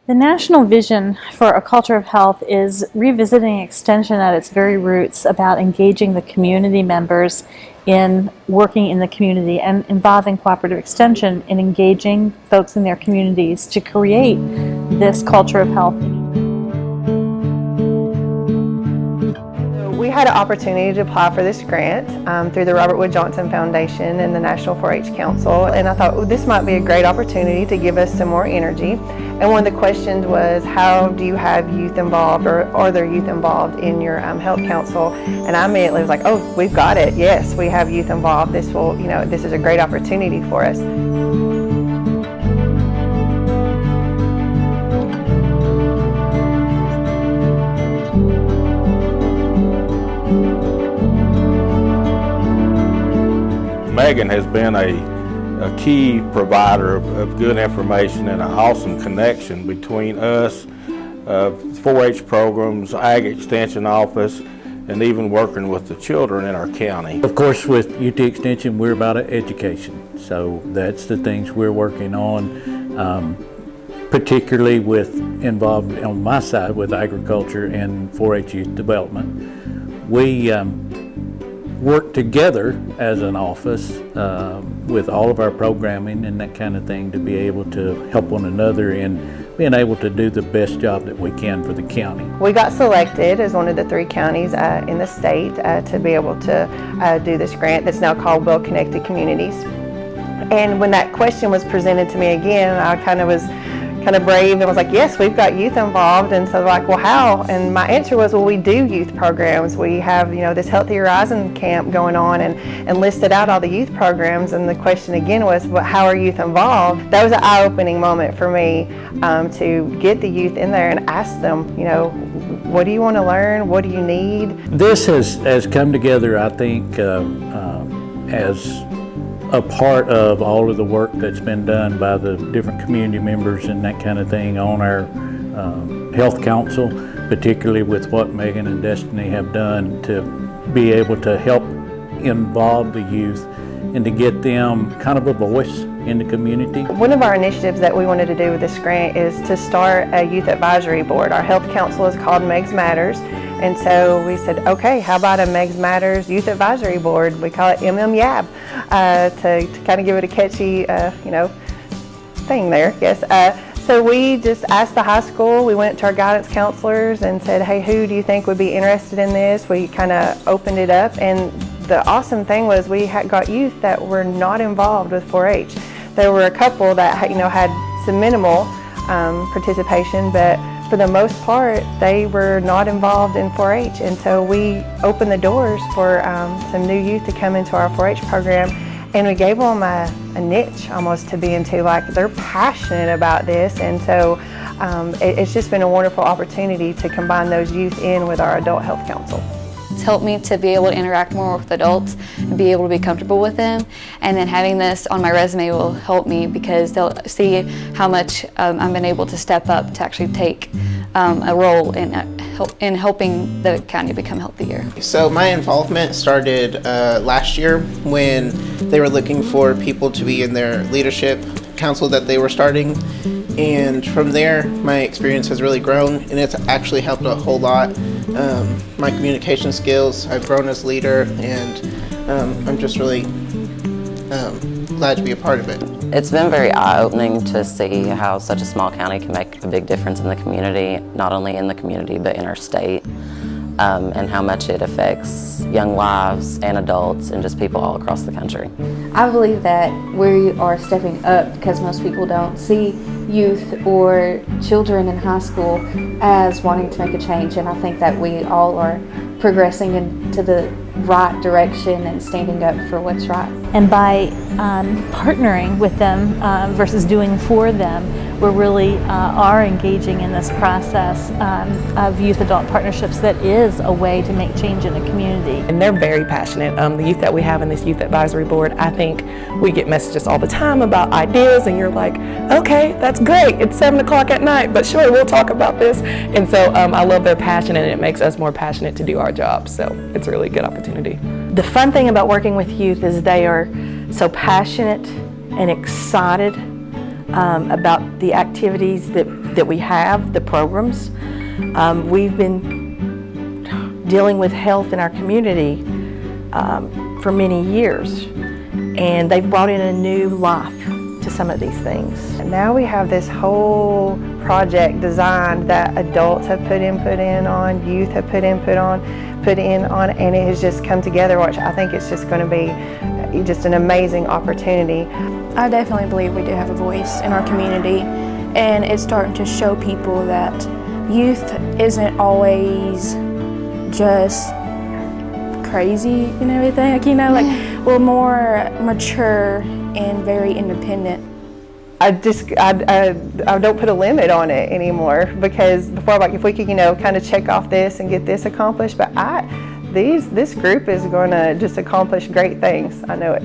The national vision for a culture of health is revisiting Extension at its very roots about engaging the community members in working in the community and involving cooperative extension in engaging folks in their communities to create this culture of health. We had an opportunity to apply for this grant through the Robert Wood Johnson Foundation and the National 4-H Council, and I thought, well, this might be a great opportunity to give us some more energy. And one of the questions was, how do you have youth involved, or are there youth involved in your health council? And I immediately was like, oh, we've got it. Yes, we have youth involved. This will, this is a great opportunity for us. Megan has been a key provider of good information and an awesome connection between us, 4-H programs, Ag Extension Office, and even working with the children in our county. Of course, with UT Extension, we're about education, so that's the things we're working on, particularly with involved on my side with agriculture and 4-H youth development. We work together as an office with all of our programming and that kind of thing to be able to help one another in being able to do the best job that we can for the county. We got selected as one of the 3 counties in the state to be able to do this grant that's now called Well-Connected Communities. And when that question was presented to me again, I kind of brave and was like, yes, we've got youth involved. And so like, well, how? And my answer was, well, we do youth programs. We have, this Healthy Horizon camp going on and listed out all the youth programs. And the question again was, well, how are youth involved? That was an eye-opening moment for me to get the youth in there and ask them, what do you want to learn? What do you need? This has come together, I think, as a part of all of the work that's been done by the different community members and that kind of thing on our health council, particularly with what Megan and Destiny have done to be able to help involve the youth and to get them kind of a voice in the community. One of our initiatives that we wanted to do with this grant is to start a youth advisory board. Our health council is called Meigs Matters. And so we said, okay, how about a Meigs Matters Youth Advisory Board? We call it MMYAB to kind of give it a catchy, thing there, yes. So we just asked the high school, we went to our guidance counselors and said, hey, who do you think would be interested in this? We kind of opened it up, and the awesome thing was we got youth that were not involved with 4-H. There were a couple that had some minimal participation, but for the most part, they were not involved in 4-H, and so we opened the doors for some new youth to come into our 4-H program, and we gave them a niche almost to be into. Like, they're passionate about this, and so it's just been a wonderful opportunity to combine those youth in with our adult health council. It's helped me to be able to interact more with adults and be able to be comfortable with them. And then having this on my resume will help me because they'll see how much I've been able to step up to actually take a role in helping the county become healthier. So my involvement started last year when they were looking for people to be in their leadership council that they were starting. And from there, my experience has really grown, and it's actually helped a whole lot. My communication skills, I've grown as leader, and I'm just really glad to be a part of it. It's been very eye-opening to see how such a small county can make a big difference in the community, not only in the community, but in our state, and how much it affects young lives and adults and just people all across the country. I believe that we are stepping up because most people don't see youth or children in high school as wanting to make a change, and I think that we all are progressing into the right direction and standing up for what's right. And by partnering with them versus doing for them, we really are engaging in this process of youth-adult partnerships that is a way to make change in a community. And they're very passionate. The youth that we have in this youth advisory board, I think we get messages all the time about ideas, and you're like, okay, that's great, it's 7 o'clock at night, but sure, we'll talk about this. And so I love their passion, and it makes us more passionate to do our job, so it's a really good opportunity. The fun thing about working with youth is they are so passionate and excited about the activities that that we have, the programs. We've been dealing with health in our community for many years, and they've brought in a new life to some of these things. And now we have this whole project designed that adults have put input in on, youth have put in on, and it has just come together, which I think it's just going to be just an amazing opportunity. I definitely believe we do have a voice in our community, and it's starting to show people that youth isn't always just crazy and everything. Like, you know, like we're more mature and very independent. I don't put a limit on it anymore, because before, like, if we could, you know, kind of check off this and get this accomplished, but this group is going to just accomplish great things. I know it.